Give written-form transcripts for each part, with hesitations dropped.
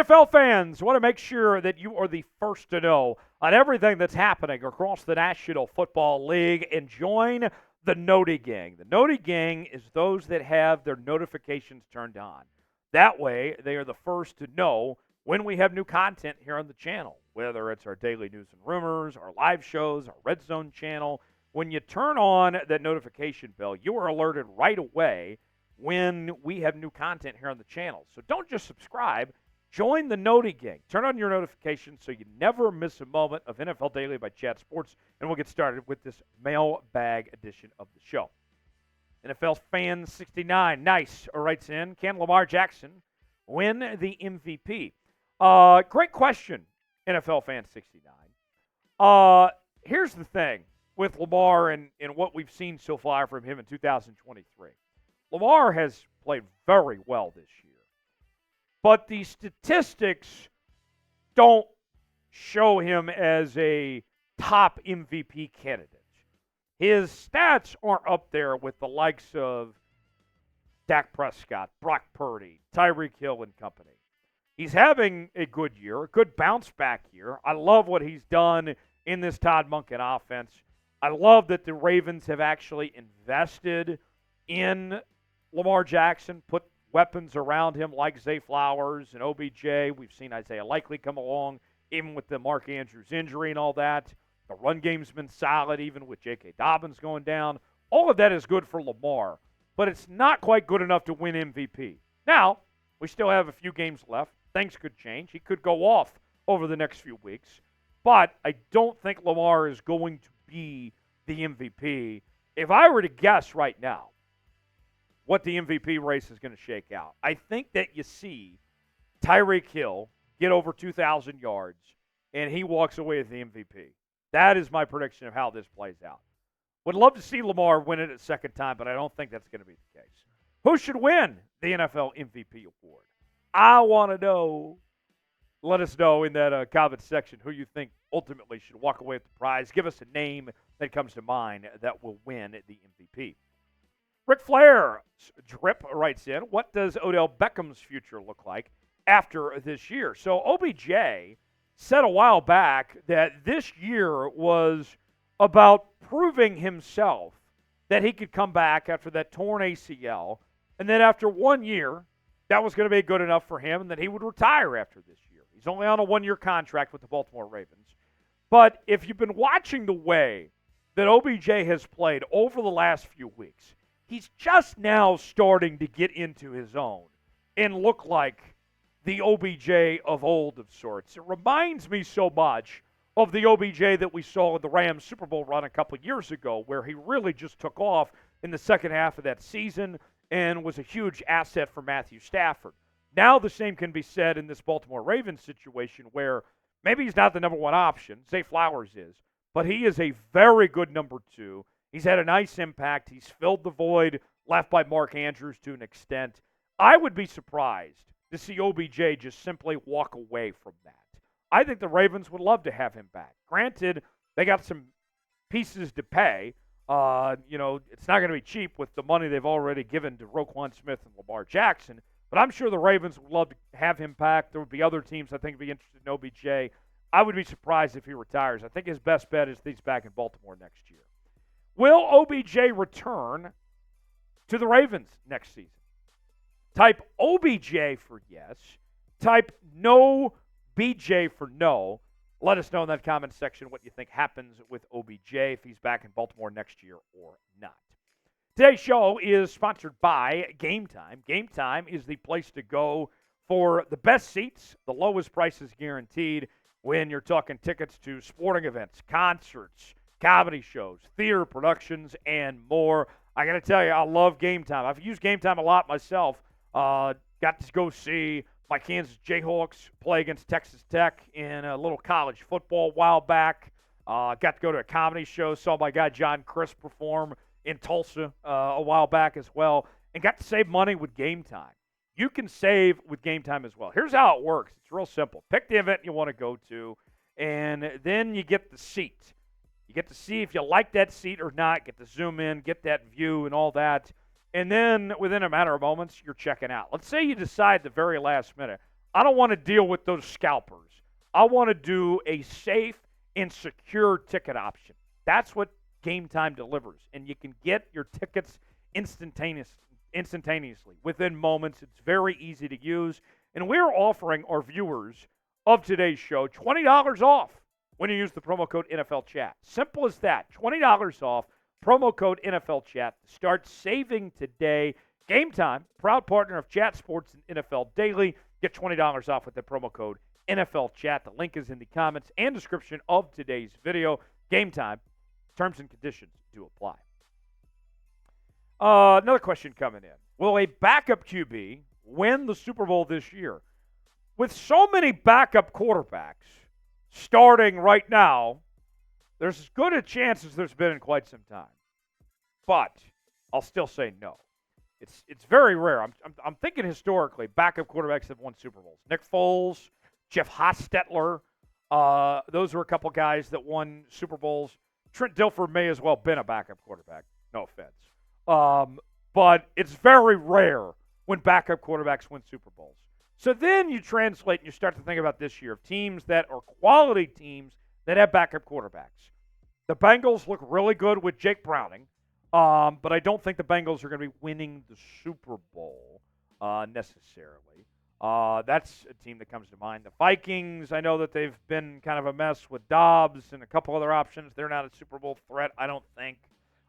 NFL fans, want to make sure that you are the first to know on everything that's happening across the National Football League, and join the Noti Gang. The Noti Gang is those that have their notifications turned on. That way, they are the first to know when we have new content here on the channel, whether it's our daily news and rumors, our live shows, our Red Zone channel. When you turn on that notification bell, you are alerted right away when we have new content here on the channel. So don't just subscribe. Join the Noti Gang. Turn on your notifications so you never miss a moment of NFL Daily by Chat Sports, and we'll get started with this mailbag edition of the show. NFL Fan 69, nice, writes in, can Lamar Jackson win the MVP? Great question, NFL Fan 69. Here's the thing with Lamar and what we've seen so far from him in 2023. Lamar has played very well this year, but the statistics don't show him as a top MVP candidate. His stats aren't up there with the likes of Dak Prescott, Brock Purdy, Tyreek Hill and company. He's having a good year, a good bounce-back year. I love what he's done in this Todd Monken offense. I love that the Ravens have actually invested in Lamar Jackson, put weapons around him like Zay Flowers and OBJ. We've seen Isaiah Likely come along, even with the Mark Andrews injury and all that. The run game's been solid, even with J.K. Dobbins going down. All of that is good for Lamar, but it's not quite good enough to win MVP. Now, we still have a few games left. Things could change. He could go off over the next few weeks, but I don't think Lamar is going to be the MVP. If I were to guess right now what the MVP race is going to shake out, I think that you see Tyreek Hill get over 2,000 yards, and he walks away with the MVP. That is my prediction of how this plays out. Would love to see Lamar win it a second time, but I don't think that's going to be the case. Who should win the NFL MVP award? I want to know. Let us know in that comment section who you think ultimately should walk away with the prize. Give us a name that comes to mind that will win the MVP. Ric Flair's drip writes in, what does Odell Beckham's future look like after this year? So OBJ said a while back that this year was about proving himself that he could come back after that torn ACL, and then after 1 year, that was going to be good enough for him, and that he would retire after this year. He's only on a 1-year contract with the Baltimore Ravens. But if you've been watching the way that OBJ has played over the last few weeks, he's just now starting to get into his own and look like the OBJ of old of sorts. It reminds me so much of the OBJ that we saw in the Rams Super Bowl run a couple of years ago, where he really just took off in the second half of that season and was a huge asset for Matthew Stafford. Now the same can be said in this Baltimore Ravens situation, where maybe he's not the number one option, Zay Flowers is, but he is a very good number two. He's had a nice impact. He's filled the void left by Mark Andrews to an extent. I would be surprised to see OBJ just simply walk away from that. I think the Ravens would love to have him back. Granted, they got some pieces to pay. It's not going to be cheap with the money they've already given to Roquan Smith and Lamar Jackson, but I'm sure the Ravens would love to have him back. There would be other teams I think would be interested in OBJ. I would be surprised if he retires. I think his best bet is that he's back in Baltimore next year. Will OBJ return to the Ravens next season? Type OBJ for yes. Type no BJ for no. Let us know in that comment section what you think happens with OBJ, if he's back in Baltimore next year or not. Today's show is sponsored by Game Time. Game Time is the place to go for the best seats, the lowest prices guaranteed when you're talking tickets to sporting events, concerts, comedy shows, theater productions, and more. I got to tell you, I love Game Time. I've used Game Time a lot myself. Got to go see my Kansas Jayhawks play against Texas Tech in a little college football a while back. Got to go to a comedy show, saw my guy John Chris perform in Tulsa a while back as well, and got to save money with Game Time. You can save with Game Time as well. Here's how it works. It's real simple. Pick the event you want to go to, and then you get the seat. You get to see if you like that seat or not, get to zoom in, get that view and all that. And then within a matter of moments, you're checking out. Let's say you decide the very last minute, I don't want to deal with those scalpers. I want to do a safe and secure ticket option. That's what Game Time delivers. And you can get your tickets instantaneously within moments. It's very easy to use. And we're offering our viewers of today's show $20 off when you use the promo code NFL Chat. Simple as that. $20 off, promo code NFL Chat. Start saving today. Game Time, proud partner of Chat Sports and NFL Daily. Get $20 off with the promo code NFL Chat. The link is in the comments and description of today's video. Game Time. Terms and conditions do apply. Another question coming in. Will a backup QB win the Super Bowl this year? With so many backup quarterbacks starting right now, there's as good a chance as there's been in quite some time. But I'll still say no. It's very rare. I'm thinking historically, backup quarterbacks have won Super Bowls. Nick Foles, Jeff Hostetler, those were a couple guys that won Super Bowls. Trent Dilfer may as well have been a backup quarterback. No offense. But it's very rare when backup quarterbacks win Super Bowls. So then you translate and you start to think about this year of teams that are quality teams that have backup quarterbacks. The Bengals look really good with Jake Browning, but I don't think the Bengals are going to be winning the Super Bowl necessarily. That's a team that comes to mind. The Vikings, I know that they've been kind of a mess with Dobbs and a couple other options. They're not a Super Bowl threat, I don't think.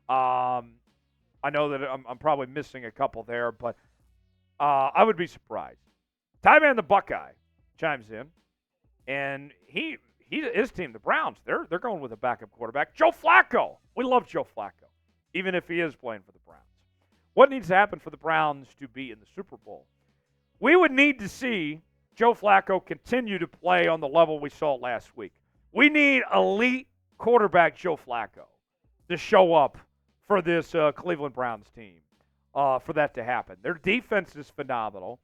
I know that I'm probably missing a couple there, but I would be surprised. Ty Man the Buckeye chimes in, and his team, the Browns, they're going with a backup quarterback, Joe Flacco. We love Joe Flacco, even if he is playing for the Browns. What needs to happen for the Browns to be in the Super Bowl? We would need to see Joe Flacco continue to play on the level we saw last week. We need elite quarterback Joe Flacco to show up for this Cleveland Browns team for that to happen. Their defense is phenomenal.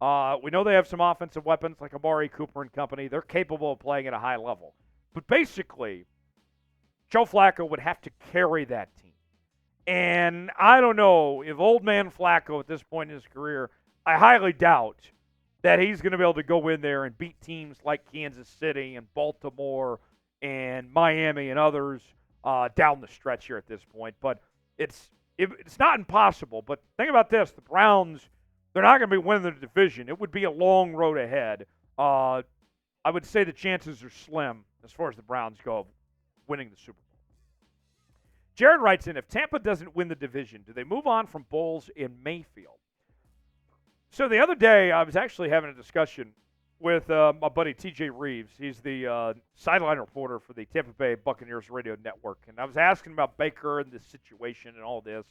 We know they have some offensive weapons like Amari Cooper and company. They're capable of playing at a high level. But basically, Joe Flacco would have to carry that team. And I don't know if old man Flacco at this point in his career, I highly doubt that he's going to be able to go in there and beat teams like Kansas City and Baltimore and Miami and others down the stretch here at this point. But it's not impossible. But think about this. The Browns, they're not going to be winning the division. It would be a long road ahead. I would say the chances are slim as far as the Browns go of winning the Super Bowl. Jared writes in, if Tampa doesn't win the division, do they move on from Bowles in Mayfield? So the other day, I was actually having a discussion with my buddy TJ Reeves. He's the sideline reporter for the Tampa Bay Buccaneers radio network. And I was asking about Baker and this situation and all this.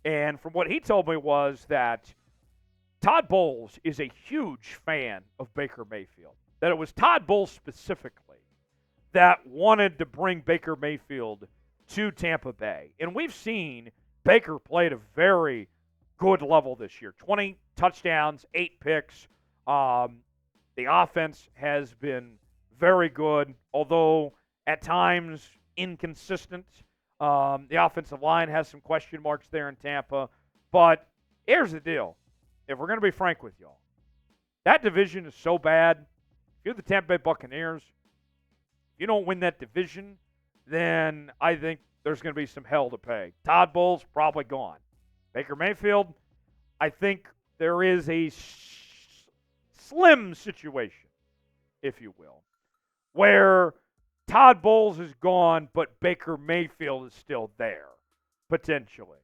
And from what he told me was that Todd Bowles is a huge fan of Baker Mayfield. That it was Todd Bowles specifically that wanted to bring Baker Mayfield to Tampa Bay. And we've seen Baker play at a very good level this year. 20 touchdowns, 8 picks. The offense has been very good, although at times inconsistent. The offensive line has some question marks there in Tampa. But here's the deal. If we're going to be frank with y'all, that division is so bad. If you're the Tampa Bay Buccaneers, if you don't win that division, then I think there's going to be some hell to pay. Todd Bowles, probably gone. Baker Mayfield, I think there is a slim situation, if you will, where Todd Bowles is gone, but Baker Mayfield is still there, potentially.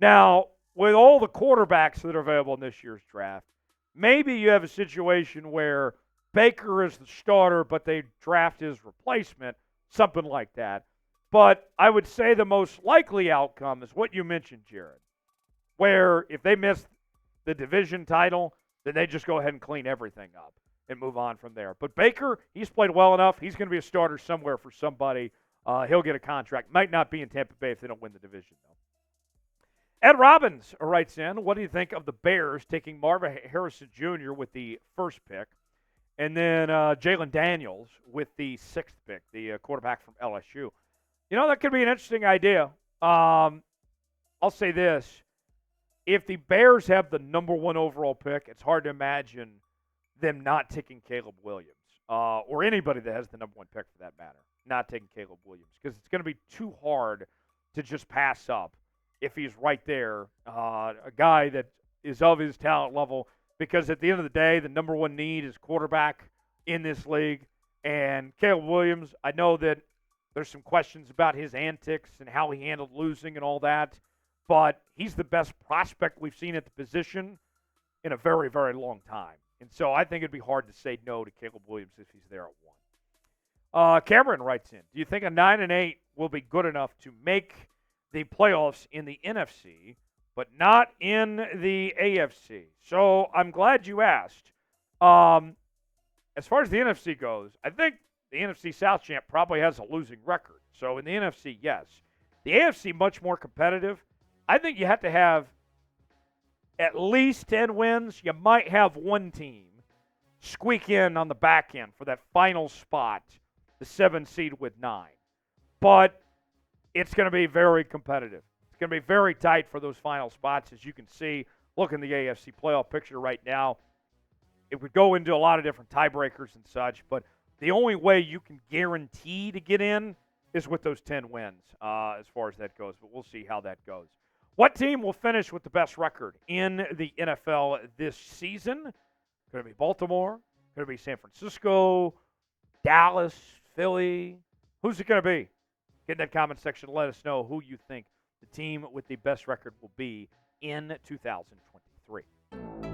Now, with all the quarterbacks that are available in this year's draft, maybe you have a situation where Baker is the starter, but they draft his replacement, something like that. But I would say the most likely outcome is what you mentioned, Jared, where if they miss the division title, then they just go ahead and clean everything up and move on from there. But Baker, he's played well enough. He's going to be a starter somewhere for somebody. He'll get a contract. Might not be in Tampa Bay if they don't win the division, though. Ed Robbins writes in, what do you think of the Bears taking Marvin Harrison Jr. with the first pick, and then Jayden Daniels with the 6th pick, the quarterback from LSU? You know, that could be an interesting idea. I'll say this. If the Bears have the number 1 overall pick, it's hard to imagine them not taking Caleb Williams or anybody that has the number 1 pick for that matter, not taking Caleb Williams, because it's going to be too hard to just pass up if he's right there, a guy that is of his talent level, because at the end of the day, the number 1 need is quarterback in this league. And Caleb Williams, I know that there's some questions about his antics and how he handled losing and all that, but he's the best prospect we've seen at the position in a very, very long time. And so I think it'd be hard to say no to Caleb Williams if he's there at 1. Cameron writes in, do you think a 9-8 will be good enough to make the playoffs in the NFC, but not in the AFC? So I'm glad you asked. As far as the NFC goes, I think the NFC South champ probably has a losing record. So in the NFC, yes. The AFC, much more competitive. I think you have to have at least 10 wins. You might have one team squeak in on the back end for that final spot, the 7 seed with 9. But it's going to be very competitive. It's going to be very tight for those final spots, as you can see. Look in the AFC playoff picture right now. It would go into a lot of different tiebreakers and such, but the only way you can guarantee to get in is with those 10 wins as far as that goes, but we'll see how that goes. What team will finish with the best record in the NFL this season? Could it be Baltimore? Could it be San Francisco? Dallas? Philly? Who's it going to be? Get in that comment section. Let us know who you think the team with the best record will be in 2023.